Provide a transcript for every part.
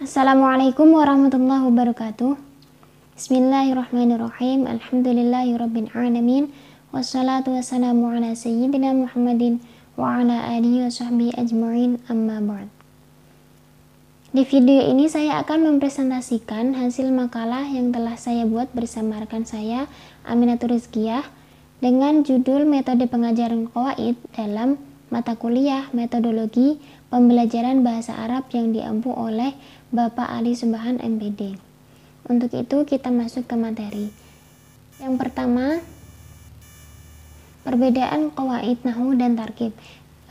Assalamualaikum warahmatullahi wabarakatuh. Bismillahirrahmanirrahim. Alhamdulillahirabbil alamin. Wassalatu wassalamu ala sayyidina Muhammadin wa ala alihi washabbihi ajma'in, amma ba'd. Di video ini saya akan mempresentasikan hasil makalah yang telah saya buat bersama rekan saya Aminatul Rizkiyah dengan judul Metode Pengajaran Qawaid dalam mata kuliah Metodologi Pembelajaran Bahasa Arab yang diampu oleh Bapak Ali Subhan MPD. Untuk itu kita masuk ke materi. Yang pertama, perbedaan qawaid nahwu dan tarkib.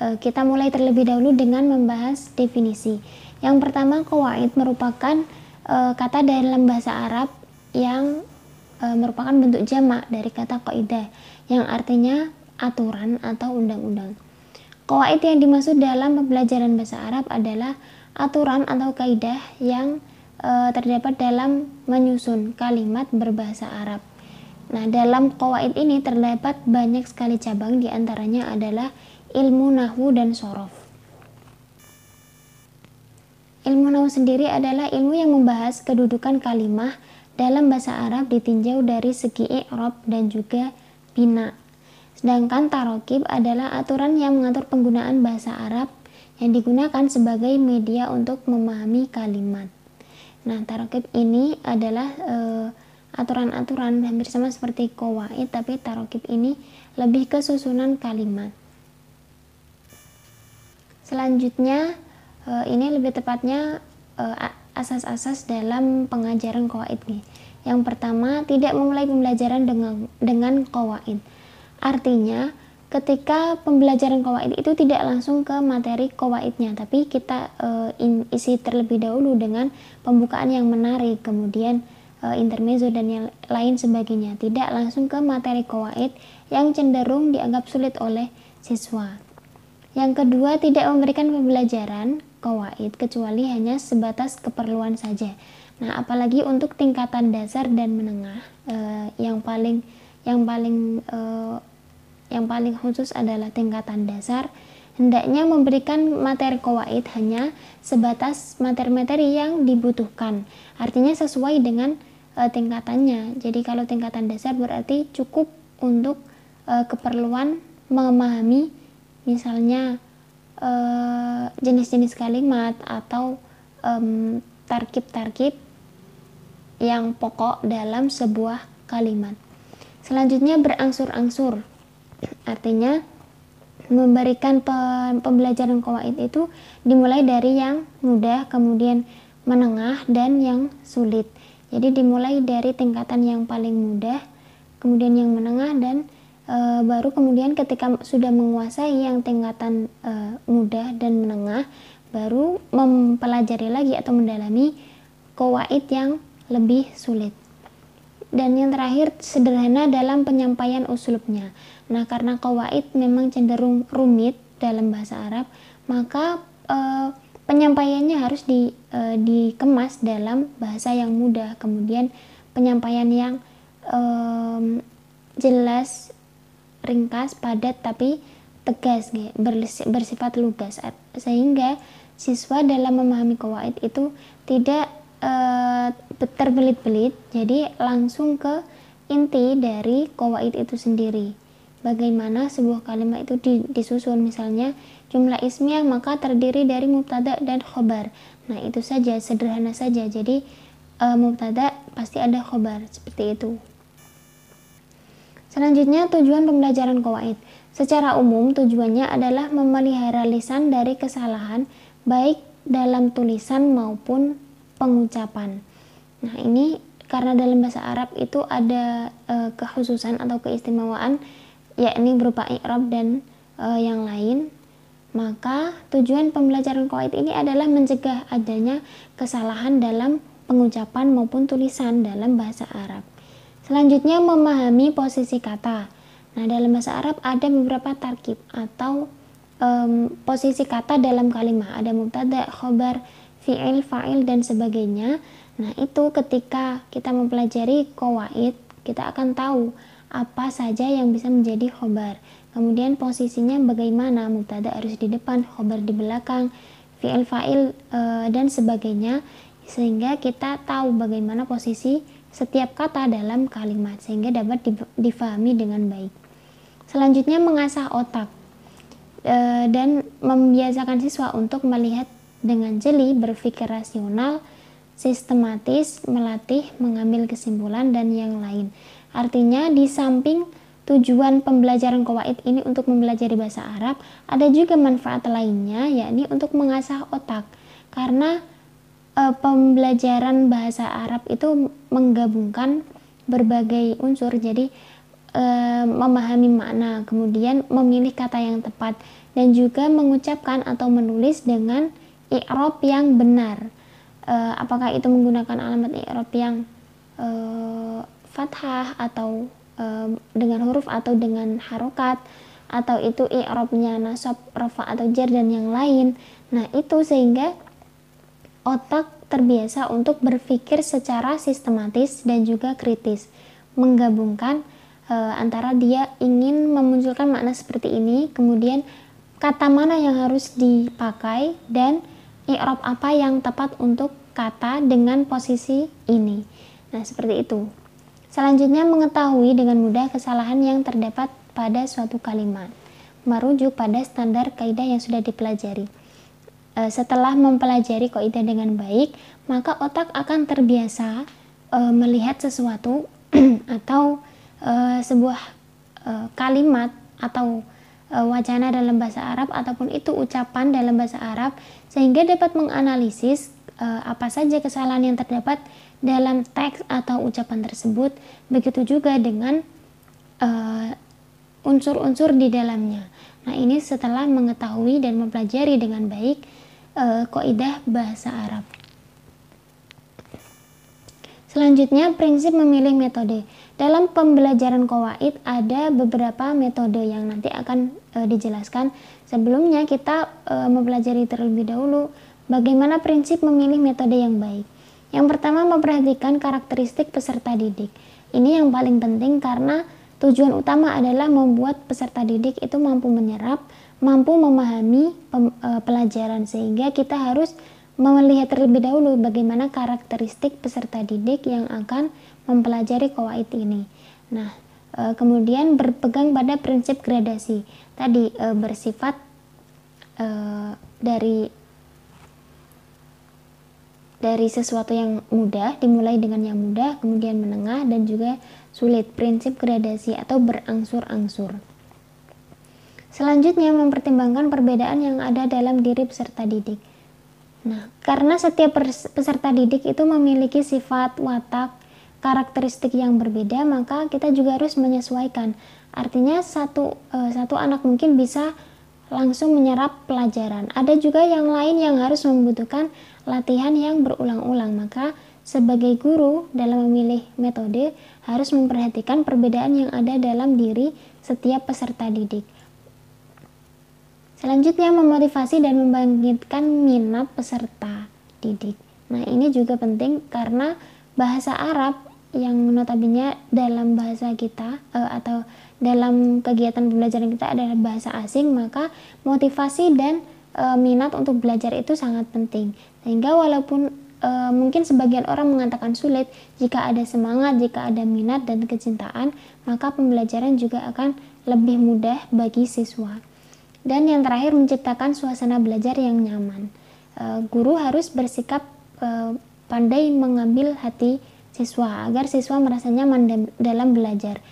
Kita mulai terlebih dahulu dengan membahas definisi. Yang pertama, qawaid merupakan kata dalam bahasa Arab yang merupakan bentuk jamak dari kata qaidah yang artinya aturan atau undang-undang. Qawaid yang dimaksud dalam pembelajaran bahasa Arab adalah aturan atau kaidah yang terdapat dalam menyusun kalimat berbahasa Arab. Nah, dalam qawaid ini terdapat banyak sekali cabang, diantaranya adalah ilmu nahwu dan shorof. Ilmu nahwu sendiri adalah ilmu yang membahas kedudukan kalimah dalam bahasa Arab ditinjau dari segi i'rab dan juga bina. Sedangkan tarokib adalah aturan yang mengatur penggunaan bahasa Arab yang digunakan sebagai media untuk memahami kalimat. Nah, tarokib ini adalah aturan-aturan hampir sama seperti qawaid, tapi tarokib ini lebih ke susunan kalimat. Selanjutnya, ini lebih tepatnya asas-asas dalam pengajaran qawaid nih. Yang pertama, tidak memulai pembelajaran dengan qawaid. Artinya, ketika pembelajaran qawaid itu tidak langsung ke materi qawaidnya, tapi kita isi terlebih dahulu dengan pembukaan yang menarik, kemudian intermezzo dan yang lain sebagainya. Tidak langsung ke materi qawaid yang cenderung dianggap sulit oleh siswa. Yang kedua, tidak memberikan pembelajaran qawaid kecuali hanya sebatas keperluan saja. Nah, apalagi untuk tingkatan dasar dan menengah, yang paling khusus adalah tingkatan dasar, hendaknya memberikan materi qawaid hanya sebatas materi-materi yang dibutuhkan, artinya sesuai dengan tingkatannya. Jadi kalau tingkatan dasar berarti cukup untuk keperluan memahami misalnya jenis-jenis kalimat atau tarkib-tarkib yang pokok dalam sebuah kalimat. Selanjutnya, berangsur-angsur, artinya memberikan pembelajaran qawaid itu dimulai dari yang mudah, kemudian menengah, dan yang sulit. Jadi dimulai dari tingkatan yang paling mudah, kemudian yang menengah, dan baru kemudian ketika sudah menguasai yang tingkatan mudah dan menengah, baru mempelajari lagi atau mendalami qawaid yang lebih sulit. Dan yang terakhir, sederhana dalam penyampaian uslubnya. Nah, karena qawaid memang cenderung rumit dalam bahasa Arab, maka penyampaiannya harus dikemas dalam bahasa yang mudah, kemudian penyampaian yang jelas, ringkas, padat, tapi tegas, bersifat lugas, sehingga siswa dalam memahami qawaid itu tidak terbelit-belit, jadi langsung ke inti dari qawaid itu sendiri. Bagaimana sebuah kalimat itu disusun, misalnya jumlah ismiyah maka terdiri dari mubtada dan khobar. Nah, itu saja, sederhana saja. Jadi mubtada pasti ada khobar, seperti itu. Selanjutnya, tujuan pembelajaran qawaid. Secara umum tujuannya adalah memelihara lisan dari kesalahan baik dalam tulisan maupun pengucapan. Nah, ini karena dalam bahasa Arab itu ada kekhususan atau keistimewaan, yakni berupa i'rab dan yang lain, maka tujuan pembelajaran qawaid ini adalah mencegah adanya kesalahan dalam pengucapan maupun tulisan dalam bahasa Arab. Selanjutnya, memahami posisi kata. Nah, dalam bahasa Arab ada beberapa tarkib atau posisi kata dalam kalimat, ada mubtada, khobar, fi'il, fa'il, dan sebagainya. Nah, itu ketika kita mempelajari qawaid, kita akan tahu apa saja yang bisa menjadi khobar. Kemudian posisinya bagaimana, mubtada harus di depan, khobar di belakang, fi'il, fa'il, dan sebagainya. sehingga kita tahu bagaimana posisi setiap kata dalam kalimat sehingga dapat difahami dengan baik. Selanjutnya mengasah otak dan membiasakan siswa untuk melihat dengan jeli, berpikir rasional, sistematis, melatih, mengambil kesimpulan, dan yang lain. Artinya di samping tujuan pembelajaran qawaid ini untuk mempelajari bahasa Arab, ada juga manfaat lainnya, yakni untuk mengasah otak. Karena pembelajaran bahasa Arab itu menggabungkan berbagai unsur, jadi memahami makna, kemudian memilih kata yang tepat, dan juga mengucapkan atau menulis dengan i'rab yang benar. Apakah itu menggunakan alamat i'rab yang fathah atau dengan huruf atau dengan harokat, atau itu i'rabnya nasab, rafa atau jar dan yang lain. Nah, itu sehingga otak terbiasa untuk berpikir secara sistematis dan juga kritis, menggabungkan antara dia ingin memunculkan makna seperti ini, kemudian kata mana yang harus dipakai, dan i'rab apa yang tepat untuk kata dengan posisi ini. Nah, seperti itu. Selanjutnya, mengetahui dengan mudah kesalahan yang terdapat pada suatu kalimat, merujuk pada standar kaidah yang sudah dipelajari. Setelah mempelajari kaidah dengan baik, maka otak akan terbiasa melihat sesuatu atau sebuah kalimat atau wacana dalam bahasa Arab ataupun itu ucapan dalam bahasa Arab, sehingga dapat menganalisis apa saja kesalahan yang terdapat dalam teks atau ucapan tersebut. Begitu juga dengan unsur-unsur di dalamnya. Nah, ini setelah mengetahui dan mempelajari dengan baik kaidah bahasa Arab. Selanjutnya, prinsip memilih metode. Dalam pembelajaran qawaid ada beberapa metode yang nanti akan dijelaskan. Sebelumnya kita mempelajari terlebih dahulu bagaimana prinsip memilih metode yang baik. Yang pertama, memperhatikan karakteristik peserta didik. Ini yang paling penting karena tujuan utama adalah membuat peserta didik itu mampu menyerap, mampu memahami pelajaran, sehingga kita harus melihat terlebih dahulu bagaimana karakteristik peserta didik yang akan mempelajari qawaid ini. Nah, kemudian berpegang pada prinsip gradasi tadi, bersifat dari sesuatu yang mudah, dimulai dengan yang mudah, kemudian menengah, dan juga sulit. Prinsip gradasi atau berangsur-angsur. Selanjutnya, mempertimbangkan perbedaan yang ada dalam diri peserta didik. Nah, karena setiap peserta didik itu memiliki sifat, watak, karakteristik yang berbeda, maka kita juga harus menyesuaikan. Artinya satu anak mungkin bisa langsung menyerap pelajaran. Ada juga yang lain yang harus membutuhkan latihan yang berulang-ulang. Maka sebagai guru dalam memilih metode harus memperhatikan perbedaan yang ada dalam diri setiap peserta didik. Selanjutnya, memotivasi dan membangkitkan minat peserta didik. Nah, ini juga penting karena bahasa Arab yang notabene dalam bahasa kita atau dalam kegiatan pembelajaran kita adalah bahasa asing, maka motivasi dan minat untuk belajar itu sangat penting. Sehingga walaupun mungkin sebagian orang mengatakan sulit, jika ada semangat, jika ada minat dan kecintaan, maka pembelajaran juga akan lebih mudah bagi siswa. Dan yang terakhir, menciptakan suasana belajar yang nyaman. Guru harus bersikap pandai mengambil hati siswa agar siswa merasa nyaman dalam belajar.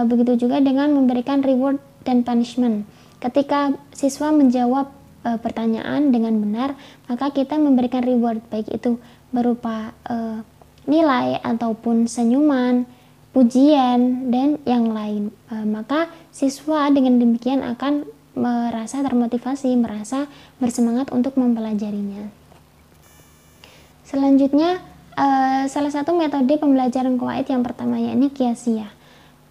Begitu juga dengan memberikan reward dan punishment. Ketika siswa menjawab pertanyaan dengan benar, maka kita memberikan reward, baik itu berupa nilai ataupun senyuman, pujian, dan yang lain. Maka siswa dengan demikian akan merasa termotivasi, merasa bersemangat untuk mempelajarinya. Selanjutnya, salah satu metode pembelajaran qawaid yang pertama yakni qiyasiyah.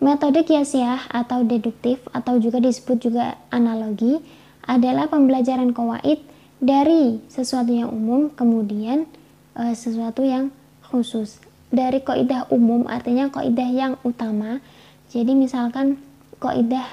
Metode qiyasiyah atau deduktif atau juga disebut juga analogi adalah pembelajaran qawaid dari sesuatu yang umum kemudian sesuatu yang khusus. Dari kaidah umum artinya kaidah yang utama. Jadi misalkan kaidah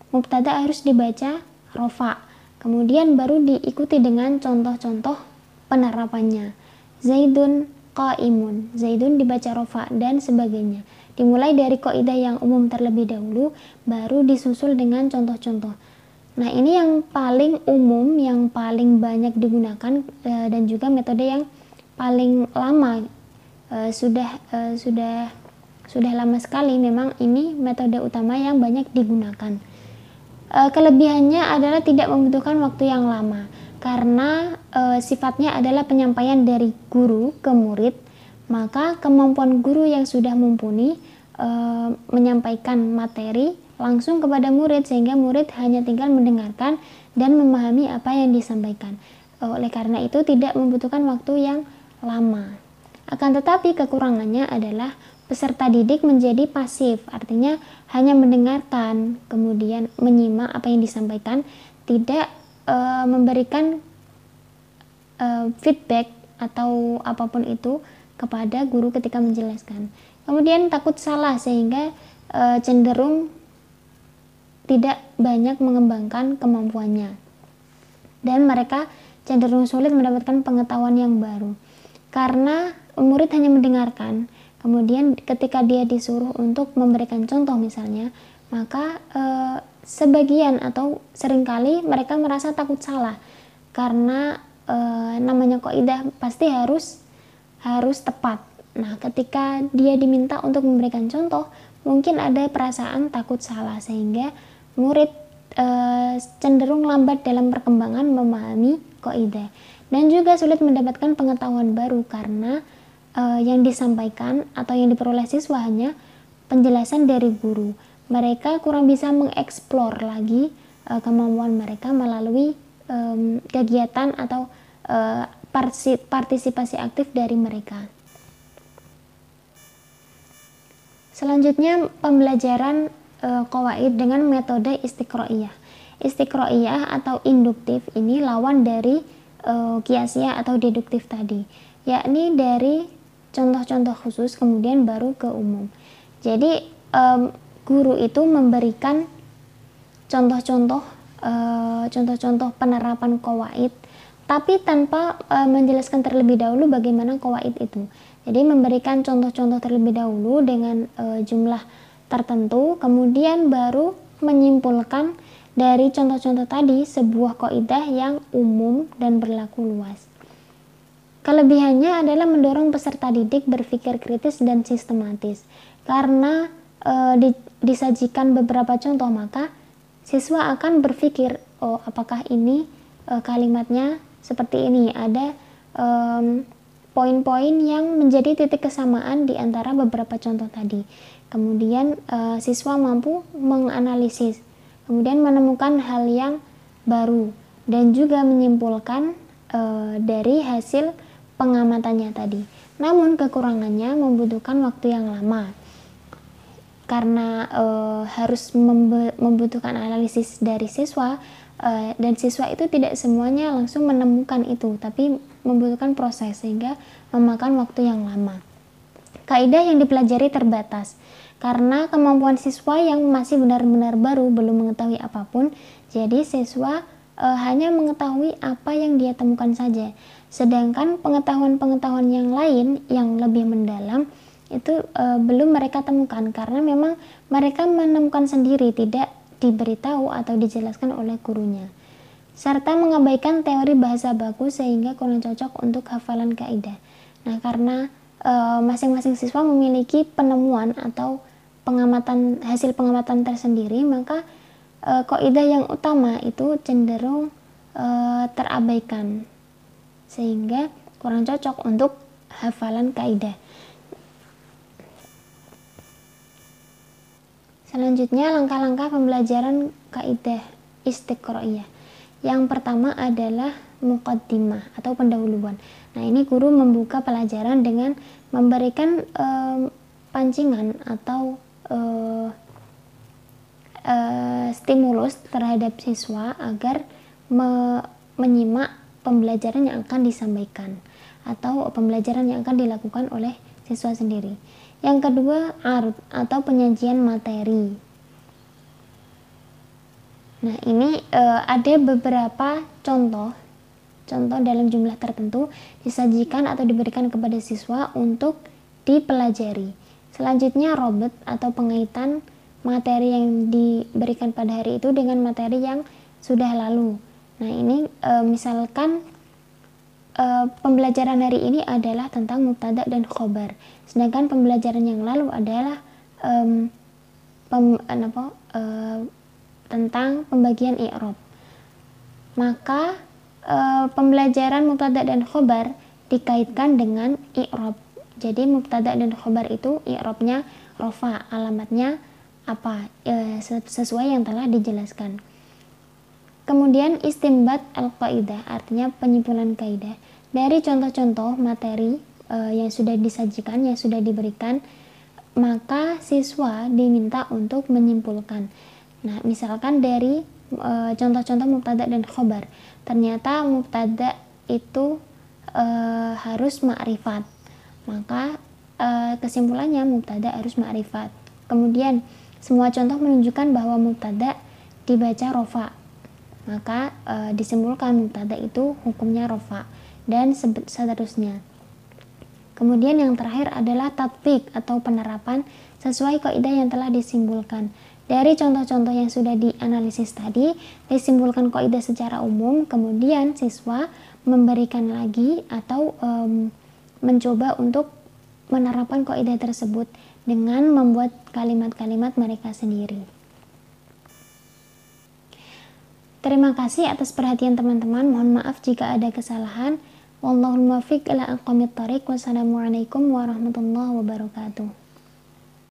mubtada harus dibaca rofa, kemudian baru diikuti dengan contoh-contoh penerapannya. Zaidun qaimun, Zaidun dibaca rofa, dan sebagainya. Dimulai dari kaidah yang umum terlebih dahulu, baru disusul dengan contoh-contoh. Nah, ini yang paling umum, yang paling banyak digunakan, dan juga metode yang paling lama. Sudah lama sekali memang ini metode utama yang banyak digunakan. Kelebihannya adalah tidak membutuhkan waktu yang lama karena sifatnya adalah penyampaian dari guru ke murid, maka kemampuan guru yang sudah mumpuni menyampaikan materi langsung kepada murid sehingga murid hanya tinggal mendengarkan dan memahami apa yang disampaikan. Oleh karena itu tidak membutuhkan waktu yang lama. Akan tetapi kekurangannya adalah peserta didik menjadi pasif, artinya hanya mendengarkan, kemudian menyimak apa yang disampaikan, tidak memberikan feedback atau apapun itu kepada guru ketika menjelaskan. Kemudian takut salah sehingga cenderung tidak banyak mengembangkan kemampuannya, dan mereka cenderung sulit mendapatkan pengetahuan yang baru karena murid hanya mendengarkan. Kemudian ketika dia disuruh untuk memberikan contoh misalnya, maka sebagian atau seringkali mereka merasa takut salah karena namanya kaidah pasti harus tepat. Nah, ketika dia diminta untuk memberikan contoh, mungkin ada perasaan takut salah sehingga murid cenderung lambat dalam perkembangan memahami kaidah dan juga sulit mendapatkan pengetahuan baru karena yang disampaikan atau yang diperoleh siswa hanya penjelasan dari guru. Mereka kurang bisa mengeksplor lagi kemampuan mereka melalui kegiatan atau partisipasi aktif dari mereka. Selanjutnya pembelajaran qawaid dengan metode istiqro'iyah. Istiqro'iyah atau induktif ini lawan dari qiyasiyah atau deduktif tadi, yakni dari contoh-contoh khusus kemudian baru ke umum. Jadi guru itu memberikan contoh-contoh penerapan qawaid tapi tanpa menjelaskan terlebih dahulu bagaimana qawaid itu. Jadi memberikan contoh-contoh terlebih dahulu dengan jumlah tertentu, kemudian baru menyimpulkan dari contoh-contoh tadi sebuah kaidah yang umum dan berlaku luas. Kelebihannya adalah mendorong peserta didik berpikir kritis dan sistematis. Karena disajikan beberapa contoh, maka siswa akan berpikir, oh apakah ini kalimatnya seperti ini, ada poin-poin yang menjadi titik kesamaan di antara beberapa contoh tadi. Kemudian siswa mampu menganalisis, kemudian menemukan hal yang baru dan juga menyimpulkan dari hasil pengamatannya tadi. Namun kekurangannya membutuhkan waktu yang lama karena harus membutuhkan analisis dari siswa, dan siswa itu tidak semuanya langsung menemukan itu, tapi membutuhkan proses sehingga memakan waktu yang lama. Kaidah yang dipelajari terbatas karena kemampuan siswa yang masih benar-benar baru, belum mengetahui apapun, jadi siswa hanya mengetahui apa yang dia temukan saja. Sedangkan pengetahuan-pengetahuan yang lain yang lebih mendalam itu belum mereka temukan karena memang mereka menemukan sendiri, tidak diberitahu atau dijelaskan oleh gurunya. Serta mengabaikan teori bahasa baku sehingga kurang cocok untuk hafalan kaidah. Nah, karena masing-masing siswa memiliki penemuan atau hasil pengamatan tersendiri, maka kaidah yang utama itu cenderung terabaikan sehingga kurang cocok untuk hafalan kaidah. Selanjutnya langkah-langkah pembelajaran kaidah istiqro'iyah. Yang pertama adalah muqaddimah atau pendahuluan. Nah, ini guru membuka pelajaran dengan memberikan pancingan atau stimulus terhadap siswa agar menyimak pembelajaran yang akan disampaikan atau pembelajaran yang akan dilakukan oleh siswa sendiri. Yang kedua, ard atau penyajian materi. Nah, ini ada beberapa contoh contoh dalam jumlah tertentu disajikan atau diberikan kepada siswa untuk dipelajari. Selanjutnya robot atau pengaitan materi yang diberikan pada hari itu dengan materi yang sudah lalu. Nah ini misalkan pembelajaran hari ini adalah tentang mubtada dan khobar, sedangkan pembelajaran yang lalu adalah tentang pembagian i'rab. Maka pembelajaran mubtada dan khobar dikaitkan dengan i'rab. Jadi mubtada dan khobar itu i'rabnya rofa, alamatnya apa, sesuai yang telah dijelaskan. Kemudian istimbat al-qaidah, artinya penyimpulan kaidah. Dari contoh-contoh materi yang sudah disajikan, yang sudah diberikan, maka siswa diminta untuk menyimpulkan. Nah, misalkan dari contoh-contoh mubtada dan khobar, ternyata mubtada itu harus ma'rifat, maka kesimpulannya mubtada harus ma'rifat. Kemudian semua contoh menunjukkan bahwa mubtada dibaca rofa, maka disimpulkan mubtada itu hukumnya rofa, dan seterusnya. Kemudian yang terakhir adalah tatbik atau penerapan sesuai kaidah yang telah disimpulkan. Dari contoh-contoh yang sudah dianalisis tadi, disimpulkan kaidah secara umum, kemudian siswa memberikan lagi atau mencoba untuk menerapkan kaidah tersebut dengan membuat kalimat-kalimat mereka sendiri. Terima kasih atas perhatian teman-teman. Mohon maaf jika ada kesalahan. Wallahul muwaffiq ila aqwamit thoriq. Wassalamualaikum warahmatullahi wabarakatuh.